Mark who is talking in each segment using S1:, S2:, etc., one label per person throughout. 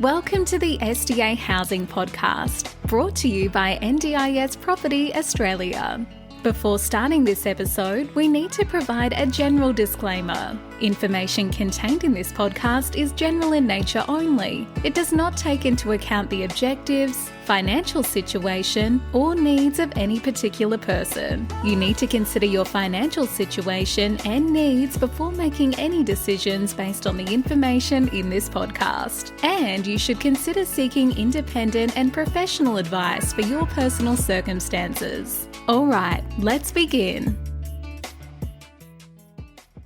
S1: Welcome to the SDA Housing Podcast, brought to you by NDIS Property Australia. Before starting this episode, we need to provide a general disclaimer. Information contained in this podcast is general in nature only. It does not take into account the objectives, financial situation, or needs of any particular person. You need to consider your financial situation and needs before making any decisions based on the information in this podcast. And you should consider seeking independent and professional advice for your personal circumstances. All right, let's begin.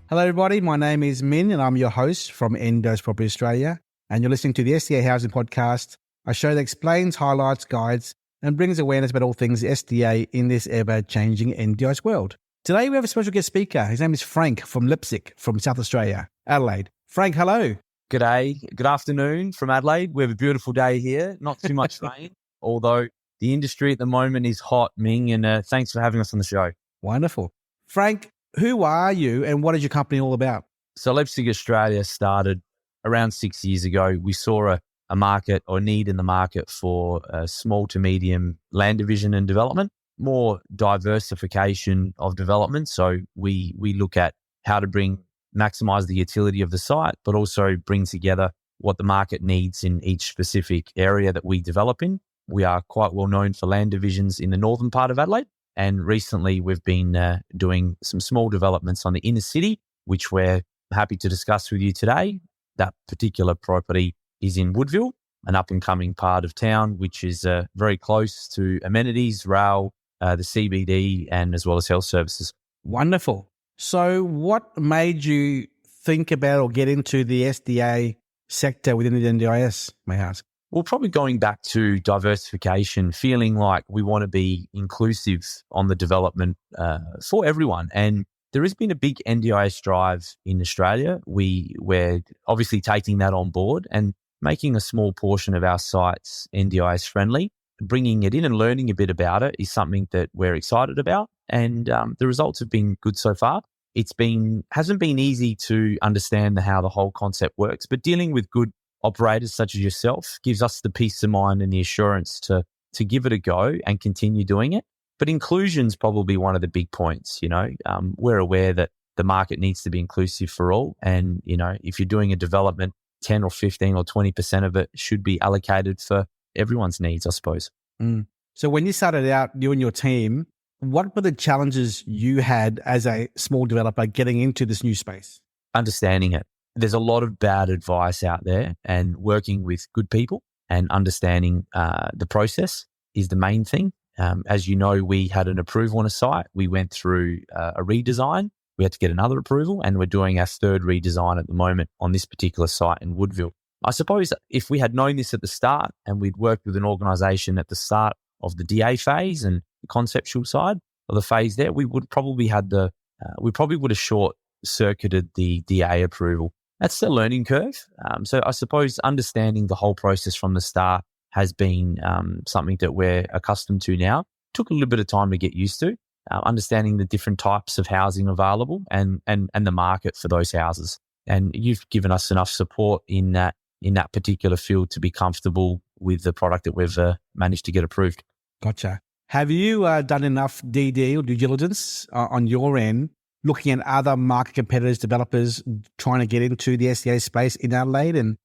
S2: Hello everybody, my name is Minh and I'm your host from NDIS Property Australia, and you're listening to the SDA Housing Podcast, a show that explains, highlights, guides and brings awareness about all things SDA in this ever-changing NDIS world. Today we have a special guest speaker. His name is Frank from Leipzig, from South Australia, Adelaide. Frank, hello.
S3: G'day, good afternoon from Adelaide. We have a beautiful day here, not too much rain, although the industry at the moment is hot, Minh, and thanks for having us on the show.
S2: Wonderful. Frank, who are you and what is your company all about?
S3: So Leipzig Australia started around 6 years ago. We saw a market or need in the market for small to medium land division and development, more diversification of development. So we look at how to maximize the utility of the site, but also bring together what the market needs in each specific area that we develop in. We are quite well known for land divisions in the northern part of Adelaide. And recently we've been doing some small developments on the inner city, which we're happy to discuss with you today. That particular property is in Woodville, an up and coming part of town, which is very close to amenities, rail, the CBD, and as well as health services.
S2: Wonderful. So what made you think about or get into the SDA sector within the NDIS, may I ask?
S3: Well, probably going back to diversification, feeling like we want to be inclusive on the development for everyone. And there has been a big NDIS drive in Australia. We're obviously taking that on board and making a small portion of our sites NDIS friendly. Bringing it in and learning a bit about it is something that we're excited about. And the results have been good so far. Hasn't been easy to understand how the whole concept works, but dealing with good operators such as yourself gives us the peace of mind and the assurance to give it a go and continue doing it. But inclusion's probably one of the big points. We're aware that the market needs to be inclusive for all. And, if you're doing a development, 10 or 15 or 20% of it should be allocated for everyone's needs, I suppose.
S2: So when you started out, you and your team, what were the challenges you had as a small developer getting into this new space?
S3: Understanding it. There's a lot of bad advice out there, and working with good people and understanding the process is the main thing. As you know, we had an approval on a site. We went through a redesign. We had to get another approval, and we're doing our third redesign at the moment on this particular site in Woodville. I suppose if we had known this at the start and we'd worked with an organisation at the start of the DA phase and the conceptual side of the phase there, we would probably would have short-circuited the DA approval. That's the learning curve. So I suppose understanding the whole process from the start has been something that we're accustomed to now. Took a little bit of time to get used to, understanding the different types of housing available and the market for those houses. And you've given us enough support in that particular field to be comfortable with the product that we've managed to get approved.
S2: Gotcha. Have you done enough DD or due diligence on your end, looking at other market competitors, developers trying to get into the SDA space in Adelaide? And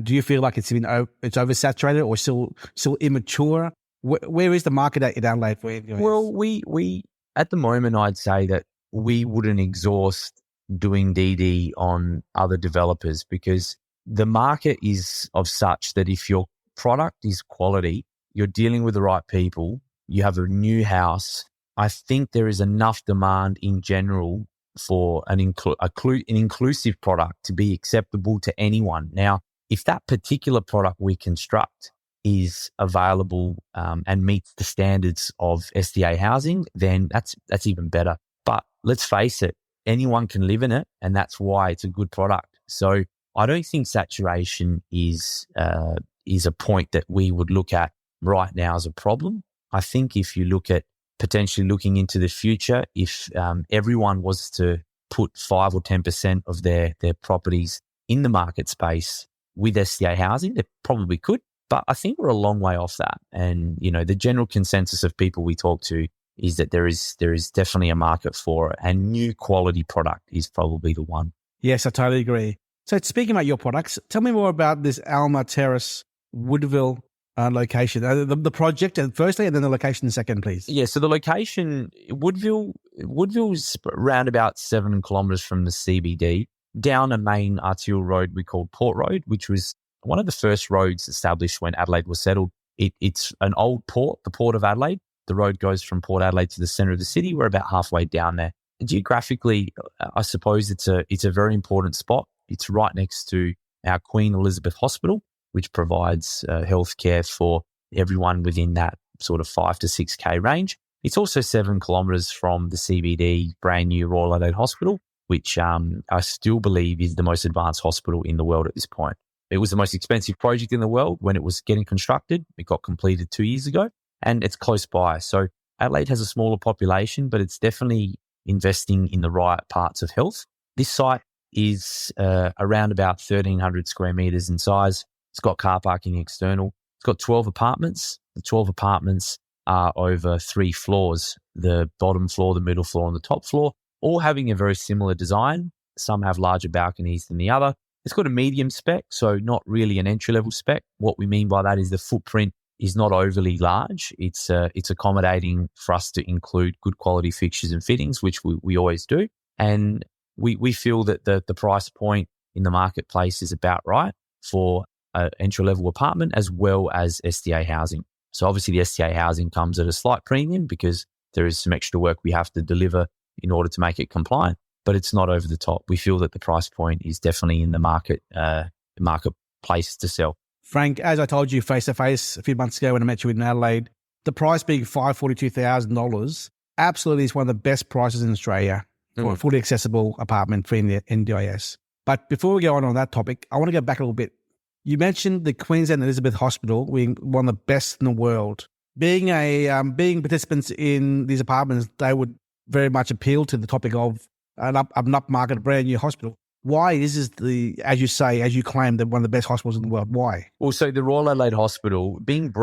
S2: do you feel like it's oversaturated or still immature? Where is the market at in Adelaide for you?
S3: Well, we at the moment, I'd say that we wouldn't exhaust doing DD on other developers, because the market is of such that if your product is quality, you're dealing with the right people, you have a new house, I think there is enough demand in general for an inclusive product to be acceptable to anyone. Now, if that particular product we construct is available and meets the standards of SDA housing, then that's even better. But let's face it, anyone can live in it, and that's why it's a good product. So I don't think saturation is a point that we would look at right now as a problem. I think if you look at potentially looking into the future, if everyone was to put 5 or 10% of their properties in the market space, with SDA housing. They probably could, but I think we're a long way off that. And, the general consensus of people we talk to is that there is definitely a market for it, and new quality product is probably the one.
S2: Yes, I totally agree. So speaking about your products, tell me more about this ALMA TERRACE Woodville location, the project firstly, and then the location second, please.
S3: Yeah, so the location, Woodville's around about 7 kilometres from the CBD, down a main arterial road we called Port Road, which was one of the first roads established when Adelaide was settled. It's an old port, the Port of Adelaide. The road goes from Port Adelaide to the centre of the city. We're about halfway down there. And geographically, I suppose it's a very important spot. It's right next to our Queen Elizabeth Hospital, which provides healthcare for everyone within that sort of 5 to 6K range. It's also 7 kilometres from the CBD brand new Royal Adelaide Hospital, which I still believe is the most advanced hospital in the world at this point. It was the most expensive project in the world when it was getting constructed. It got completed 2 years ago, and it's close by. So Adelaide has a smaller population, but it's definitely investing in the right parts of health. This site is around about 1,300 square metres in size. It's got car parking external. It's got 12 apartments. The 12 apartments are over 3 floors, the bottom floor, the middle floor, and the top floor, all having a very similar design. Some have larger balconies than the other. It's got a medium spec, so not really an entry-level spec. What we mean by that is the footprint is not overly large. It's accommodating for us to include good quality fixtures and fittings, which we always do. And we feel that the price point in the marketplace is about right for an entry-level apartment as well as SDA housing. So obviously the SDA housing comes at a slight premium because there is some extra work we have to deliver in order to make it compliant, but it's not over the top. We feel that the price point is definitely in the marketplace to sell.
S2: Frank, as I told you face-to-face a few months ago when I met you in Adelaide, the price being $542,000 absolutely is one of the best prices in Australia for a fully accessible apartment for the NDIS. But before we go on that topic, I want to go back a little bit. You mentioned the Queensland Elizabeth Hospital being one of the best in the world. Being participants in these apartments, they would very much appeal to the topic of an upmarket brand new hospital. Why is this as you claim, one of the best hospitals in the world? Why?
S3: Well, so the Royal Adelaide Hospital, being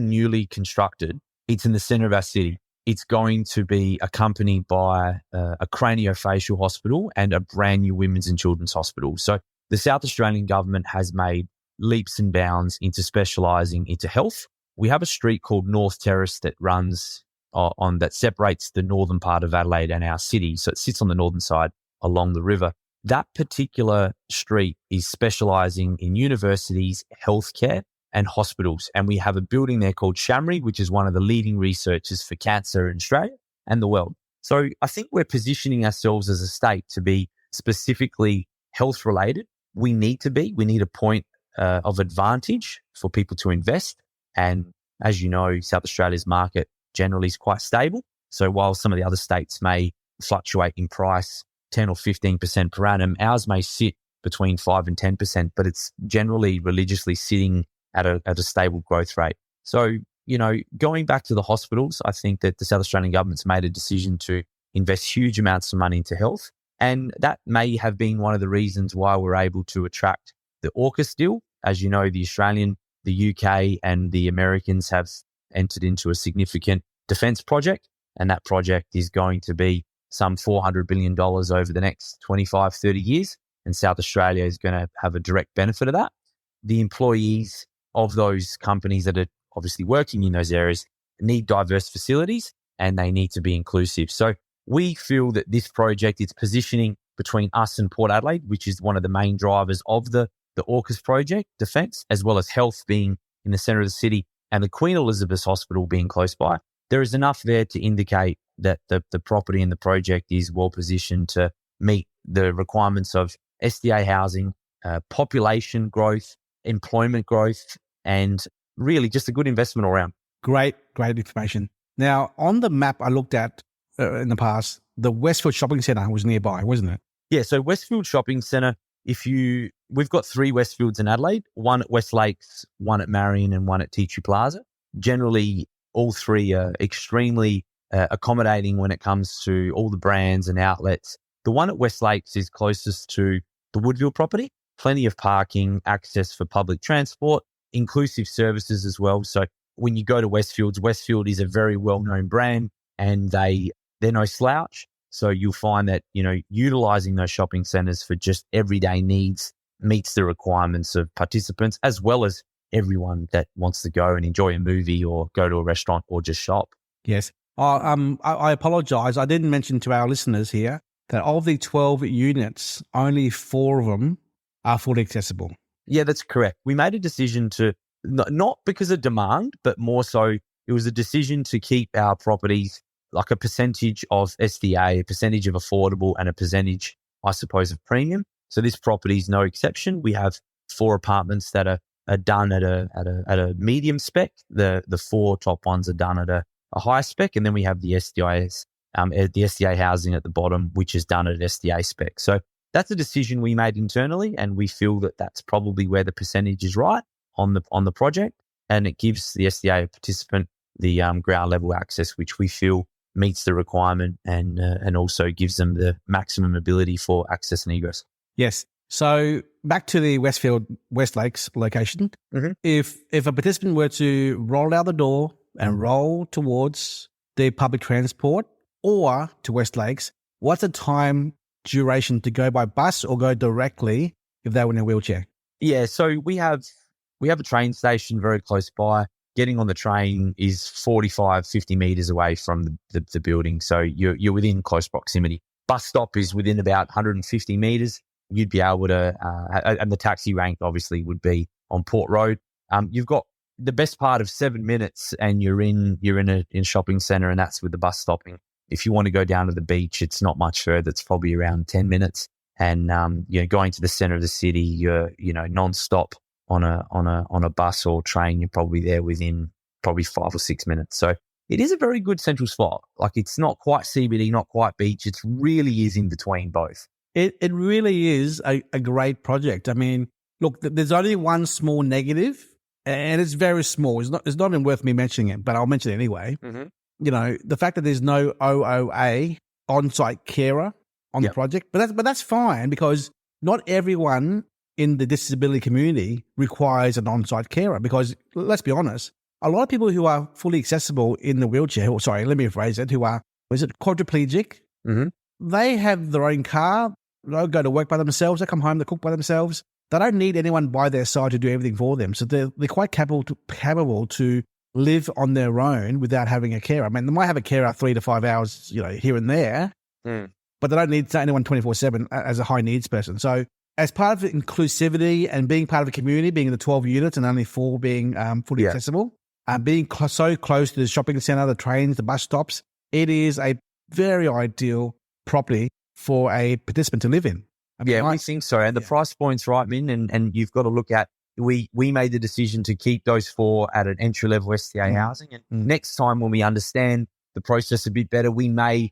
S3: newly constructed, it's in the centre of our city. It's going to be accompanied by a craniofacial hospital and a brand new women's and children's hospital. So the South Australian government has made leaps and bounds into specialising into health. We have a street called North Terrace that runs that separates the northern part of Adelaide and our city. So it sits on the northern side along the river. That particular street is specialising in universities, healthcare, and hospitals. And we have a building there called Shamri, which is one of the leading researchers for cancer in Australia and the world. So I think we're positioning ourselves as a state to be specifically health related. We need a point of advantage for people to invest. And as you know, South Australia's market generally is quite stable. So while some of the other states may fluctuate in price 10 or 15% per annum, ours may sit between 5 and 10%, but it's generally religiously sitting at a stable growth rate. So, going back to the hospitals, I think that the South Australian government's made a decision to invest huge amounts of money into health. And that may have been one of the reasons why we're able to attract the AUKUS deal. As you know, the Australian, the UK and the Americans have entered into a significant defence project. And that project is going to be some $400 billion over the next 25, 30 years. And South Australia is going to have a direct benefit of that. The employees of those companies that are obviously working in those areas need diverse facilities and they need to be inclusive. So we feel that this project is positioning between us and Port Adelaide, which is one of the main drivers of the AUKUS project, defence, as well as health being in the centre of the city and the Queen Elizabeth Hospital being close by. There is enough there to indicate that the property and the project is well positioned to meet the requirements of SDA housing, population growth, employment growth, and really just a good investment all around.
S2: Great information. Now, on the map I looked at in the past, the Westfield Shopping Centre was nearby, wasn't it?
S3: Yeah, so Westfield Shopping Centre, we've got 3 Westfields in Adelaide, one at West Lakes, one at Marion, and one at Tea Tree Plaza. Generally, all 3 are extremely accommodating when it comes to all the brands and outlets. The one at West Lakes is closest to the Woodville property. plenty of parking, access for public transport, inclusive services as well. So when you go to Westfield is a very well-known brand, and they're no slouch. So you'll find that, utilizing those shopping centers for just everyday needs meets the requirements of participants, as well as everyone that wants to go and enjoy a movie or go to a restaurant or just shop.
S2: Yes. I apologize. I didn't mention to our listeners here that of the 12 units, only 4 of them are fully accessible.
S3: Yeah, that's correct. We made a decision to, not because of demand, but more so it was a decision to keep our properties like a percentage of SDA, a percentage of affordable, and a percentage, I suppose, of premium. So this property is no exception. We have 4 apartments that are done at a medium spec. The 4 top ones are done at a high spec, and then we have the SDA housing at the bottom, which is done at SDA spec. So that's a decision we made internally, and we feel that that's probably where the percentage is right on the project, and it gives the SDA participant the ground level access, which we feel meets the requirement and also gives them the maximum ability for access and egress.
S2: Yes. So back to the West Lakes location.
S3: Mm-hmm.
S2: If a participant were to roll out the door and roll towards the public transport or to West Lakes, what's the time duration to go by bus or go directly if they were in a wheelchair?
S3: Yeah, so we have a train station very close by. Getting on the train is 45, 50 meters away from the building. So you're within close proximity. Bus stop is within about 150 meters. You'd be able to, and the taxi rank obviously would be on Port Road. You've got the best part of 7 minutes and you're in a shopping center, and that's with the bus stopping. If you want to go down to the beach, it's not much further. It's probably around 10 minutes. And, going to the center of the city, you're, non-stop on a bus or train, you're probably there within probably 5 or 6 minutes. So it is a very good central spot. Like, it's not quite CBD, not quite beach. It really is in between both.
S2: It really is a great project. I mean, look, there's only one small negative, and it's very small. It's not even worth me mentioning it, but I'll mention it anyway.
S3: Mm-hmm.
S2: The fact that there's no OOA on-site carer on the project, but that's fine, because not everyone in the disability community requires an on-site carer, because let's be honest, a lot of people who are fully accessible in the wheelchair, let me rephrase it, who are, quadriplegic,
S3: mm-hmm.
S2: they have their own car, they go to work by themselves, they come home, they cook by themselves. They don't need anyone by their side to do everything for them. So they're quite capable to live on their own without having a carer. I mean, they might have a carer 3 to 5 hours, here and there, but they don't need anyone 24/7 as a high needs person. So as part of inclusivity and being part of a community, being in the 12 units and only 4 being fully accessible, being so close to the shopping centre, the trains, the bus stops, it is a very ideal property for a participant to live in. I mean,
S3: we think so. And the price point's right, Minh, and you've got to look at, we made the decision to keep those 4 at an entry-level SDA housing. And next time when we understand the process a bit better, we may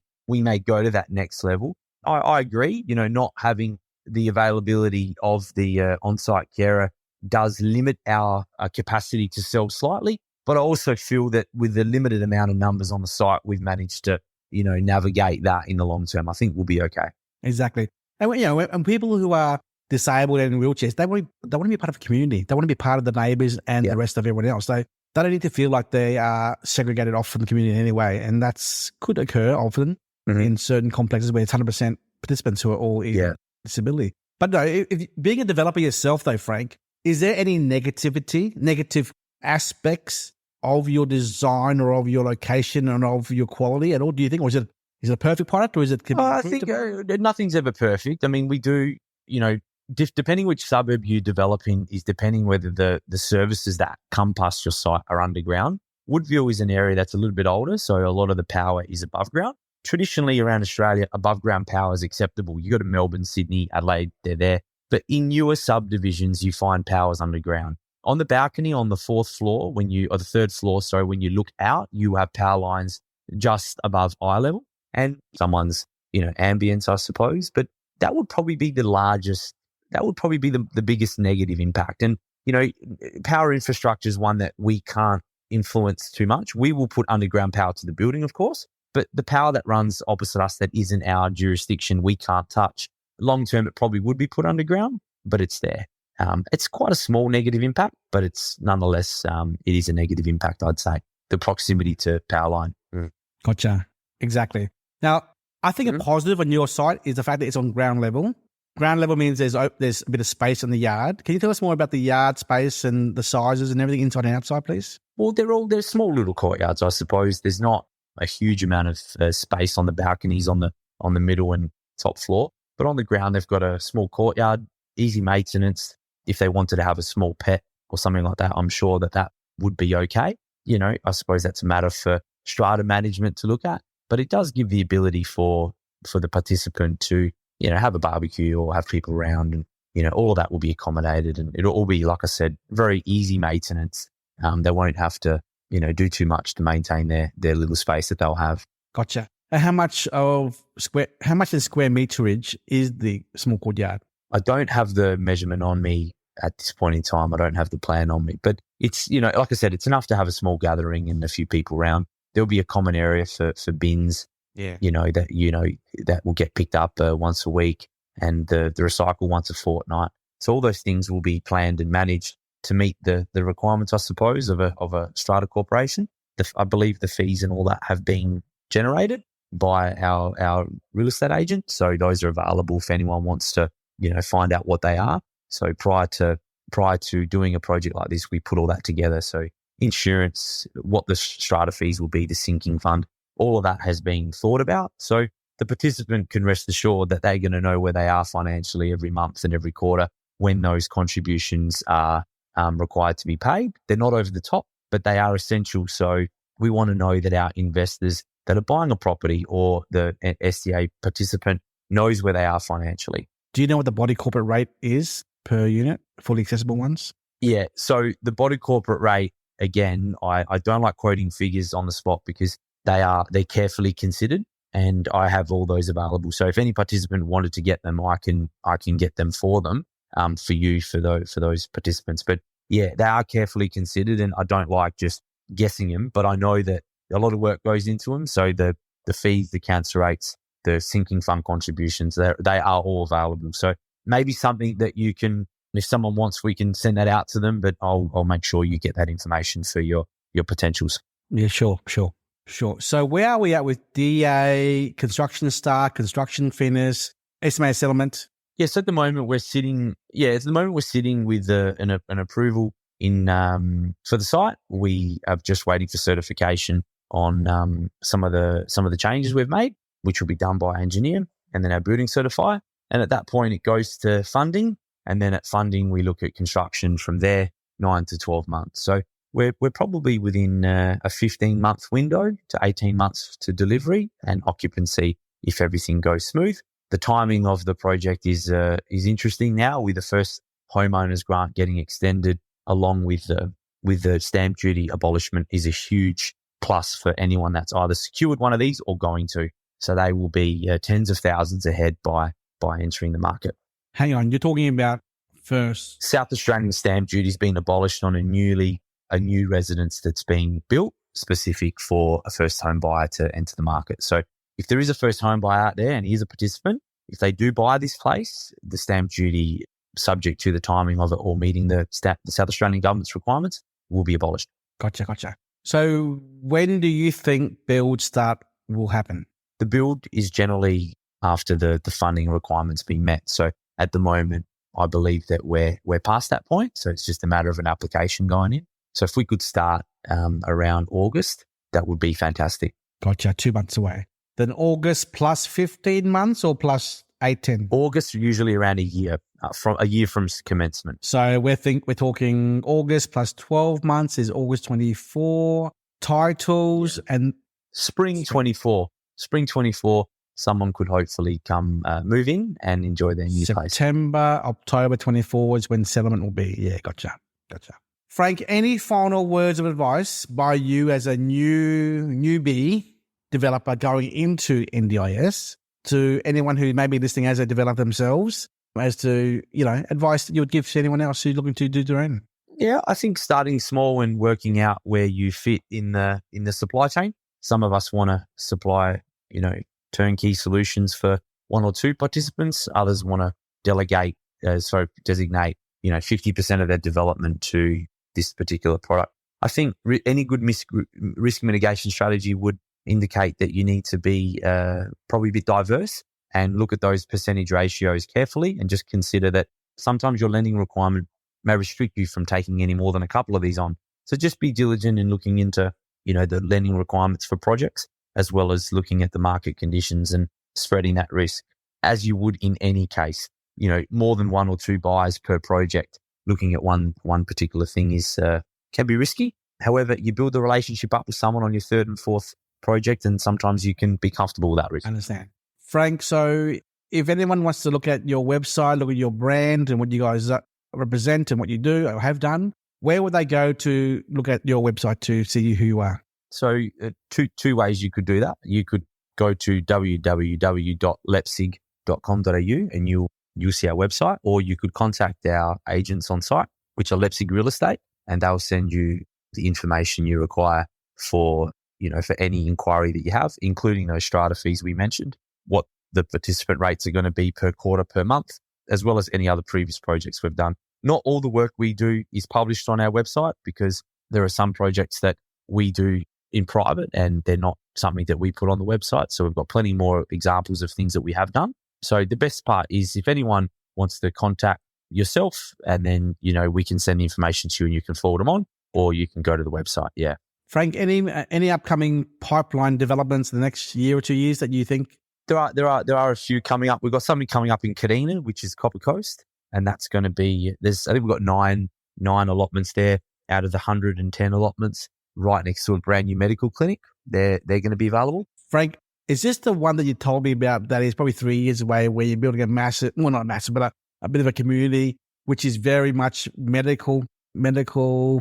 S3: go to that next level. I agree, not having the availability of the on-site carer does limit our capacity to sell slightly. But I also feel that with the limited amount of numbers on the site, we've managed to, navigate that in the long term. I think we'll be okay.
S2: Exactly. And, and people who are disabled and in wheelchairs, they want to be part of a community. They want to be part of the neighbours and the rest of everyone else. They don't need to feel like they are segregated off from the community in any way. And that could occur often in certain complexes where it's 100% participants who are all in disability. But no, if being a developer yourself though, Frank, is there any negative aspects of your design or of your location and of your quality at all, do you think? Or is it a perfect product, or is it?
S3: I think nothing's ever perfect. I mean, we do, depending which suburb you develop in is depending whether the services that come past your site are underground. Woodville is an area that's a little bit older, so a lot of the power is above ground. Traditionally around Australia, above ground power is acceptable. You go to Melbourne, Sydney, Adelaide, they're there. But in newer subdivisions, you find powers underground. On the balcony on the 4th floor, or the 3rd floor, when you look out, you have power lines just above eye level. And someone's, ambience, I suppose. But that would probably be the largest, that would probably be the biggest negative impact. And, power infrastructure is one that we can't influence too much. We will put underground power to the building, of course, but the power that runs opposite us that isn't our jurisdiction, we can't touch. Long term, it probably would be put underground. but it's there. It's quite a small negative impact, but it's nonetheless, it is a negative impact, I'd say, the proximity to power line.
S2: Gotcha. Exactly. Now, I think a positive on your site is the fact that it's on ground level. Ground level means there's a bit of space in the yard. Can you tell us more about the yard space and the sizes and everything inside and outside, please?
S3: Well, they're small little courtyards, I suppose. There's not a huge amount of space on the balconies on the middle and top floor, but on the ground they've got a small courtyard, easy maintenance. If they wanted to have a small pet or something like that, I'm sure that would be okay. I suppose that's a matter for strata management to look at, but it does give the ability for the participant to, have a barbecue or have people around, and, all of that will be accommodated, and it'll all be, like I said, very easy maintenance. They won't have to, do too much to maintain their little space that they'll have.
S2: Gotcha. And how much in square meterage is the small courtyard?
S3: I don't have the measurement on me at this point in time. I don't have the plan on me, but it's, like I said, it's enough to have a small gathering and a few people around. There'll be a common area for bins, that will get picked up once a week, and the recycle once a fortnight. So all those things will be planned and managed to meet the requirements, I suppose, of a strata corporation. I believe the fees and all that have been generated by our real estate agent. So those are available if anyone wants to, find out what they are. So prior to doing a project like this, we put all that together. So insurance, what the strata fees will be, the sinking fund, all of that has been thought about. So the participant can rest assured that they're going to know where they are financially every month and every quarter when those contributions are required to be paid. They're not over the top, but they are essential. So we want to know that our investors that are buying a property or the SDA participant knows where they are financially.
S2: Do you know what the body corporate rate is per unit, fully accessible ones?
S3: Yeah. So the body corporate rate, again, I don't like quoting figures on the spot because they're carefully considered, and I have all those available. So if any participant wanted to get them, I can get them for them, for those participants. But yeah, they are carefully considered, and I don't like just guessing them, but I know that a lot of work goes into them. So the fees, the cancer rates, the sinking fund contributions, they are all available. So maybe something that you can, if someone wants, we can send that out to them, but I'll make sure you get that information for your potentials.
S2: Yeah, sure. So where are we at with DA, construction start, construction finish, estimated settlement?
S3: Yes, at the moment we're sitting with an approval for the site. We are just waiting for certification on some of the changes we've made, which will be done by our engineer and then our building certifier. And at that point, it goes to funding, and then at funding we look at construction from there, 9 to 12 months. So we're probably within a 15-month window to 18 months to delivery and occupancy if everything goes smooth. The timing of the project is interesting now, with the first homeowners grant getting extended, along with the stamp duty abolishment, is a huge plus for anyone that's either secured one of these or going to. So they will be tens of thousands ahead by entering the market.
S2: Hang on, you're talking about first?
S3: South Australian stamp duty has been abolished on a new residence that's been built specific for a first home buyer to enter the market. So if there is a first home buyer out there and he is a participant, if they do buy this place, the stamp duty, subject to the timing of it or meeting the South Australian government's requirements, will be abolished.
S2: Gotcha. So when do you think build start will happen?
S3: The build is generally after the funding requirements being met. So at the moment, I believe that we're past that point. So it's just a matter of an application going in. So if we could start around August, that would be fantastic.
S2: Gotcha, 2 months away. Then August plus 15 months or plus 18?
S3: August, usually around a year, from commencement.
S2: So we're talking August plus 12 months is August 24. Titles and
S3: Spring 24. Spring 24, someone could hopefully come move in and enjoy their new place.
S2: September, October 24 is when settlement will be. Yeah, gotcha. Frank, any final words of advice by you as a newbie developer going into NDIS to anyone who may be listening as they develop themselves, as to, advice that you would give to anyone else who's looking to do their own?
S3: Yeah, I think starting small and working out where you fit in the supply chain. Some of us want to supply, turnkey solutions for one or two participants. Others want to delegate designate 50% of their development to this particular product. I think any good risk mitigation strategy would indicate that you need to be probably a bit diverse and look at those percentage ratios carefully, and just consider that sometimes your lending requirement may restrict you from taking any more than a couple of these on. So just be diligent in looking into the lending requirements for projects, as well as looking at the market conditions and spreading that risk as you would in any case. More than 1 or 2 buyers per project, looking at one particular thing can be risky. However, you build the relationship up with someone on your 3rd and 4th project, and sometimes you can be comfortable with that risk.
S2: I understand. Frank, so if anyone wants to look at your website, look at your brand and what you guys represent and what you do or have done, where would they go to look at your website to see who you are?
S3: So two ways you could do that. You could go to www.leipzig.com.au and you'll see our website, or you could contact our agents on site, which are Leipzig Real Estate, and they'll send you the information you require for any inquiry that you have, including those strata fees we mentioned, what the participant rates are going to be per quarter, per month, as well as any other previous projects we've done. Not all the work we do is published on our website, because there are some projects that we do in private and they're not something that we put on the website. So we've got plenty more examples of things that we have done. So the best part is if anyone wants to contact yourself, and then, we can send the information to you and you can forward them on, or you can go to the website. Yeah.
S2: Frank, any upcoming pipeline developments in the next year or 2 years that you think?
S3: There are a few coming up. We've got something coming up in Kadina, which is Copper Coast, and that's going to be, I think we've got nine allotments there out of the 110 allotments, right next to a brand new medical clinic. They're going to be available.
S2: Frank, is this the one that you told me about that is probably 3 years away, where you're building a massive, well, not massive, but a bit of a community, which is very much medical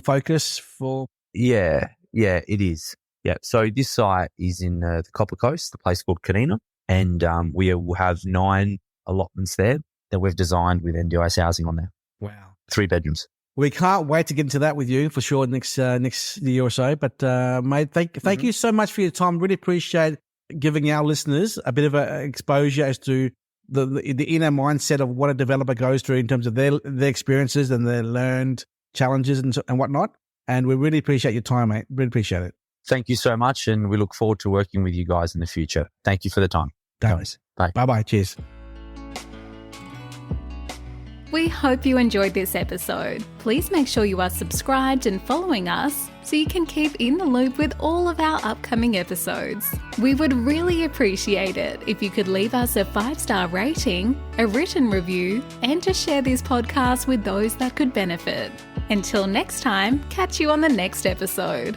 S2: focus for?
S3: Yeah, it is. Yeah. So this site is in the Copper Coast, the place called Kadina, and we will have 9 allotments there that we've designed with NDIS housing on there.
S2: Wow.
S3: 3 bedrooms.
S2: We can't wait to get into that with you for sure next year or so. But mate, thank you so much for your time. Really appreciate giving our listeners a bit of an exposure as to the inner mindset of what a developer goes through in terms of their experiences and their learned challenges and whatnot. And we really appreciate your time, mate. Really appreciate it.
S3: Thank you so much, and we look forward to working with you guys in the future. Thank you for the time.
S2: Guys.
S3: Bye.
S2: Bye-bye. Cheers.
S1: We hope you enjoyed this episode. Please make sure you are subscribed and following us so you can keep in the loop with all of our upcoming episodes. We would really appreciate it if you could leave us a 5-star rating, a written review, and to share this podcast with those that could benefit. Until next time, catch you on the next episode.